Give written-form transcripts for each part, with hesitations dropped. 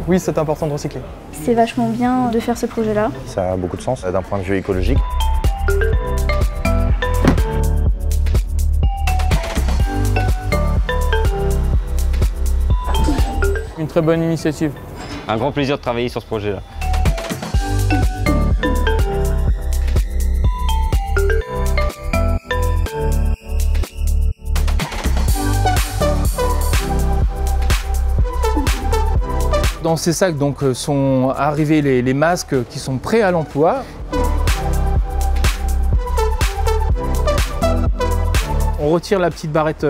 Oui, c'est important de recycler. C'est vachement bien de faire ce projet-là. Ça a beaucoup de sens d'un point de vue écologique. Une très bonne initiative. Un grand plaisir de travailler sur ce projet-là. Dans ces sacs donc, sont arrivés les masques qui sont prêts à l'emploi. On retire la petite barrette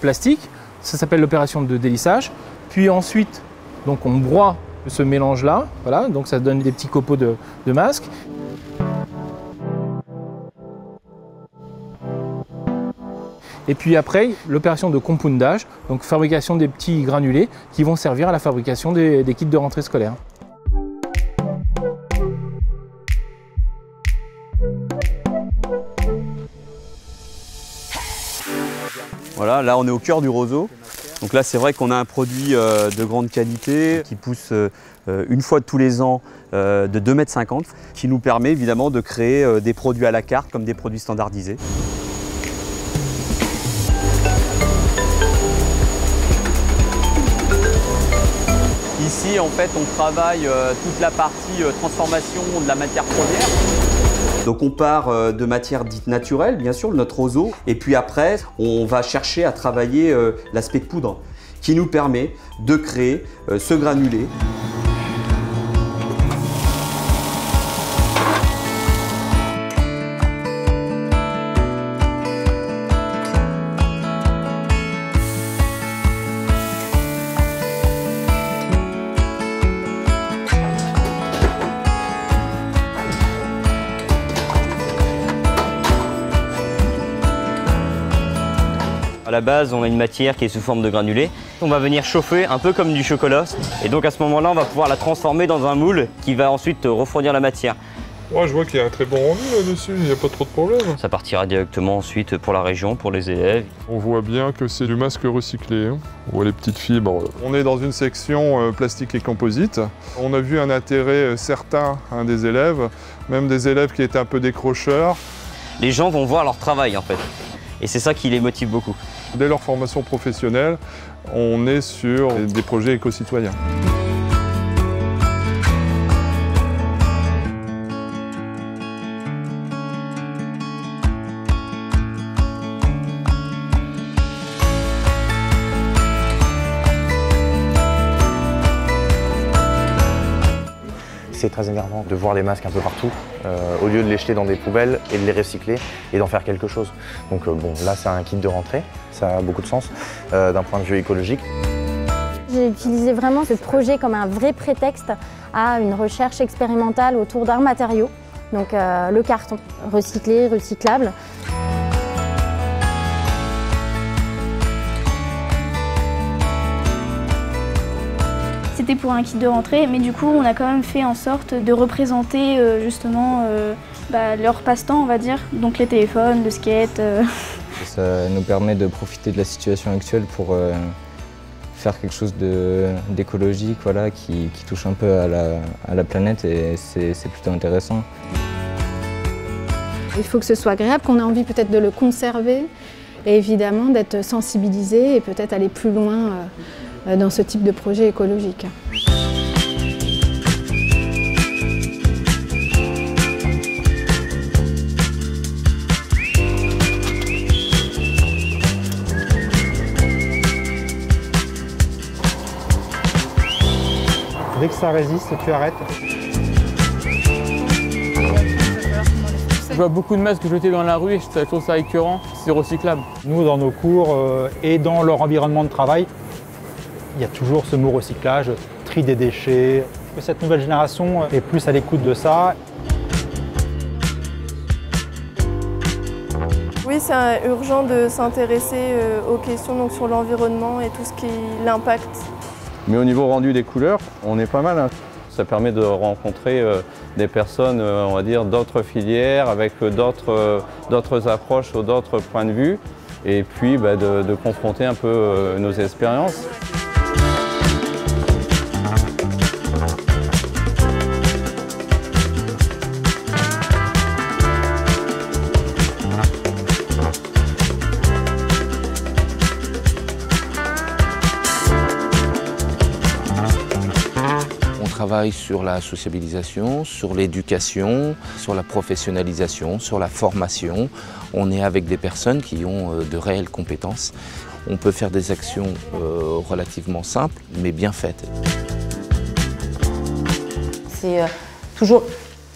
plastique, ça s'appelle l'opération de délissage. Puis ensuite, donc, on broie ce mélange-là, voilà, donc ça donne des petits copeaux de masques. Et puis après, l'opération de compoundage, donc fabrication des petits granulés qui vont servir à la fabrication des kits de rentrée scolaire. Voilà, là on est au cœur du roseau. Donc là c'est vrai qu'on a un produit de grande qualité qui pousse une fois tous les ans de 2,50 m, qui nous permet évidemment de créer des produits à la carte comme des produits standardisés. Ici, en fait, on travaille toute la partie transformation de la matière première. Donc on part de matière dite naturelle, bien sûr, notre roseau. Et puis après, on va chercher à travailler l'aspect poudre qui nous permet de créer ce granulé. À la base, on a une matière qui est sous forme de granulés. On va venir chauffer un peu comme du chocolat. Et donc à ce moment-là, on va pouvoir la transformer dans un moule qui va ensuite refroidir la matière. Ouais, je vois qu'il y a un très bon rendu là-dessus, il n'y a pas trop de problème. Ça partira directement ensuite pour la région, pour les élèves. On voit bien que c'est du masque recyclé. Hein. On voit les petites fibres. On est dans une section plastique et composite. On a vu un intérêt certain des élèves, même des élèves qui étaient un peu décrocheurs. Les gens vont voir leur travail en fait. Et c'est ça qui les motive beaucoup. Dès leur formation professionnelle, on est sur des projets éco-citoyens. C'est très énervant de voir les masques un peu partout, au lieu de les jeter dans des poubelles et de les recycler et d'en faire quelque chose. Donc bon, là c'est un kit de rentrée, ça a beaucoup de sens d'un point de vue écologique. J'ai utilisé vraiment ce projet comme un vrai prétexte à une recherche expérimentale autour d'un matériau, donc le carton, recyclé, recyclable. C'était pour un kit de rentrée, mais du coup on a quand même fait en sorte de représenter justement leur passe-temps, on va dire, donc les téléphones, le skate. Ça nous permet de profiter de la situation actuelle pour faire quelque chose d'écologique, voilà, qui touche un peu à la planète, et c'est plutôt intéressant. Il faut que ce soit agréable, qu'on ait envie peut-être de le conserver et évidemment d'être sensibilisé et peut-être aller plus loin dans ce type de projet écologique. Dès que ça résiste, tu arrêtes. Je vois beaucoup de masques jetés dans la rue et je trouve ça écœurant, c'est recyclable. Nous, dans nos cours et dans leur environnement de travail, il y a toujours ce mot recyclage, tri des déchets. Cette nouvelle génération est plus à l'écoute de ça. Oui, c'est urgent de s'intéresser aux questions donc, sur l'environnement et tout ce qui est l'impact. Mais au niveau rendu des couleurs, on est pas mal. Hein. Ça permet de rencontrer des personnes, on va dire, d'autres filières, avec d'autres approches ou d'autres points de vue, et puis de confronter un peu nos expériences. On travaille sur la sociabilisation, sur l'éducation, sur la professionnalisation, sur la formation. On est avec des personnes qui ont de réelles compétences. On peut faire des actions relativement simples, mais bien faites. C'est toujours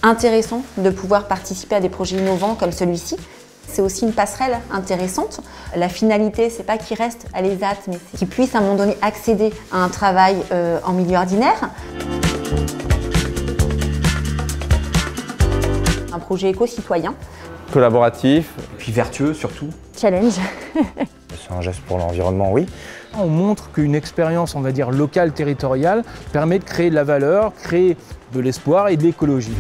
intéressant de pouvoir participer à des projets innovants comme celui-ci. C'est aussi une passerelle intéressante. La finalité, c'est pas qu'ils restent à l'ESAT, mais qu'ils puissent à un moment donné accéder à un travail en milieu ordinaire. Un projet éco-citoyen. Collaboratif. Et puis vertueux surtout. Challenge. C'est un geste pour l'environnement, oui. On montre qu'une expérience, on va dire, locale, territoriale, permet de créer de la valeur, créer de l'espoir et de l'écologie.